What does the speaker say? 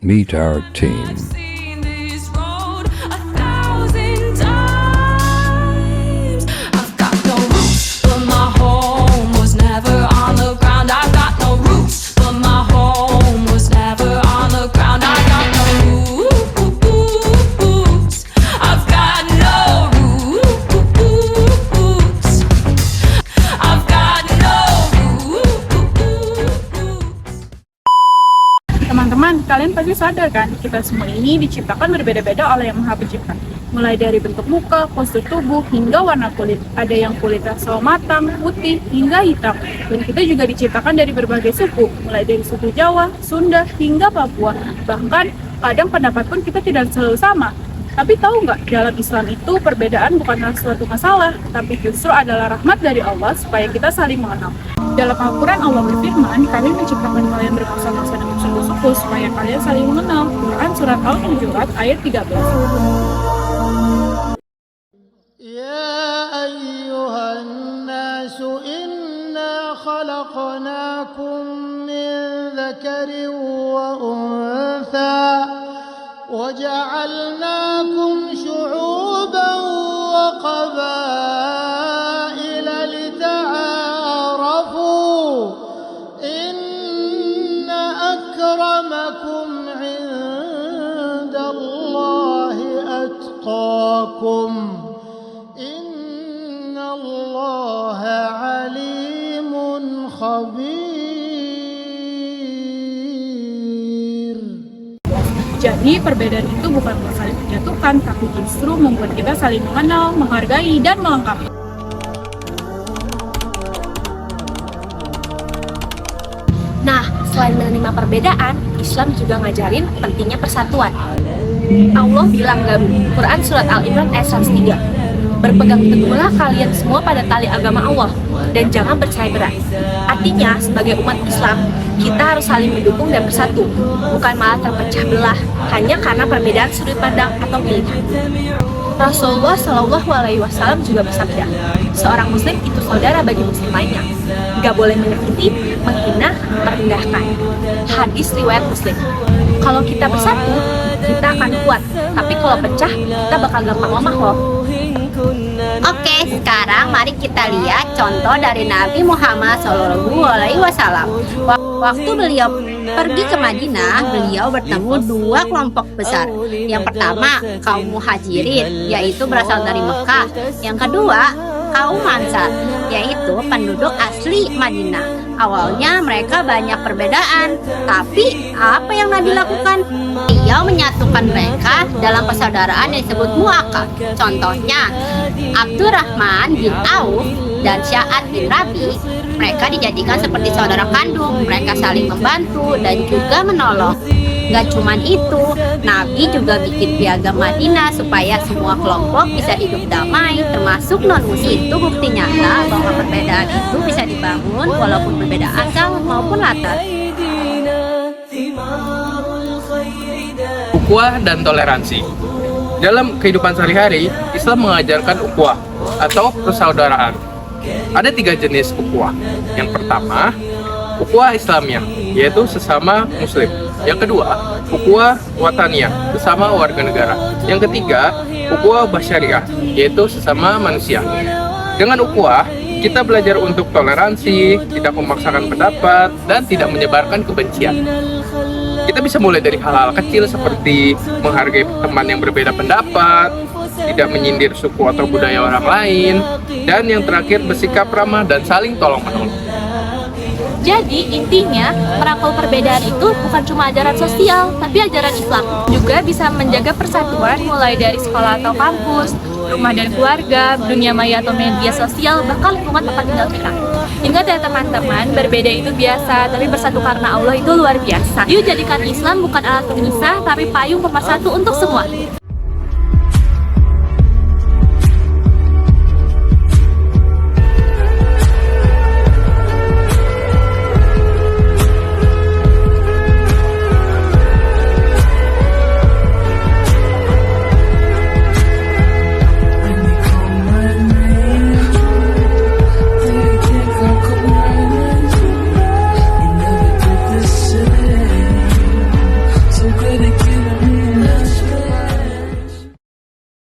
Meet our team. Teman-teman, kalian pasti sadar kan, kita semua ini diciptakan berbeda-beda oleh Yang Maha Pencipta. Mulai dari bentuk muka, postur tubuh, hingga warna kulit. Ada yang kulitnya sawo matang, putih, hingga hitam. Dan kita juga diciptakan dari berbagai suku, mulai dari suku Jawa, Sunda, hingga Papua. Bahkan, kadang pendapat pun kita tidak selalu sama. Tapi tahu nggak, dalam Islam itu perbedaan bukanlah suatu masalah, tapi justru adalah rahmat dari Allah supaya kita saling mengenal. Dalam Al-Quran Allah berfirman, kami menciptakan kalian berbangsa-bangsa dengan suku-suku supaya kalian saling mengenal. Quran Surat Al-Hujurat ayat 13. Ya ayyuhan nasu inna khalaqnakum min dzakarin wa untha وجعلناكم شعوبا وقبائل لتعارفوا إن أكرمكم عند الله أتقاكم إن الله عليم خبير. Jadi perbedaan itu bukan saling menjatuhkan, tapi justru membuat kita saling mengenal, menghargai, dan melengkapi. Nah, selain menerima perbedaan, Islam juga ngajarin pentingnya persatuan. Allah bilang dalam Quran Surat Al-Imran ayat 103, berpegang teguhlah kalian semua pada tali agama Allah, dan jangan bercerai berai. Artinya, sebagai umat Islam, kita harus saling mendukung dan bersatu, bukan malah terpecah belah hanya karena perbedaan sudut pandang atau pilihan. Rasulullah Shallallahu Alaihi Wasallam juga bersabda, seorang Muslim itu saudara bagi Muslim lainnya, gak boleh menyakiti, menghina, merendahkan. Hadis riwayat Muslim. Kalau kita bersatu, kita akan kuat, tapi kalau pecah, kita bakal gampang lemah loh. Oke, sekarang mari kita lihat contoh dari Nabi Muhammad SAW. Waktu beliau pergi ke Madinah, beliau bertemu dua kelompok besar. Yang pertama, kaum muhajirin, yaitu berasal dari Mekah. Yang kedua, kaum Ansar, yaitu penduduk asli Madinah. Awalnya mereka banyak perbedaan, tapi apa yang Nabi lakukan? Beliau menyatukan mereka dalam persaudaraan yang disebut mu'akad. Contohnya, Abdurrahman bin Auf dan Sya'ad bin Rabi, mereka dijadikan seperti saudara kandung. Mereka saling membantu dan juga menolong. Gak cuman itu, Nabi juga bikin piagam Madinah supaya semua kelompok bisa hidup damai, termasuk non-muslim. Itu bukti nyata bahwa perbedaan itu bisa dibangun walaupun berbeda asal maupun latar. Ukhuwah dan toleransi. Dalam kehidupan sehari-hari, Islam mengajarkan ukhuwah atau persaudaraan. Ada 3 jenis ukhuwah. Yang pertama, ukhuwah Islamiyah, yaitu sesama Muslim. Yang kedua, ukhuwah wataniyah, sesama warga negara. Yang ketiga, ukhuwah basyariah, yaitu sesama manusia. Dengan ukhuwah, kita belajar untuk toleransi, tidak memaksakan pendapat, dan tidak menyebarkan kebencian. Kita bisa mulai dari hal-hal kecil seperti menghargai teman yang berbeda pendapat, tidak menyindir suku atau budaya orang lain, dan yang terakhir bersikap ramah dan saling tolong-menolong. Jadi intinya, merangkul perbedaan itu bukan cuma ajaran sosial, tapi ajaran Islam. Juga bisa menjaga persatuan mulai dari sekolah atau kampus, rumah dan keluarga, dunia maya atau media sosial, bahkan lingkungan tempat tinggal kita. Ingat ya teman-teman, berbeda itu biasa, tapi bersatu karena Allah itu luar biasa. Yuk jadikan Islam bukan alat pemisah, tapi payung pemersatu untuk semua.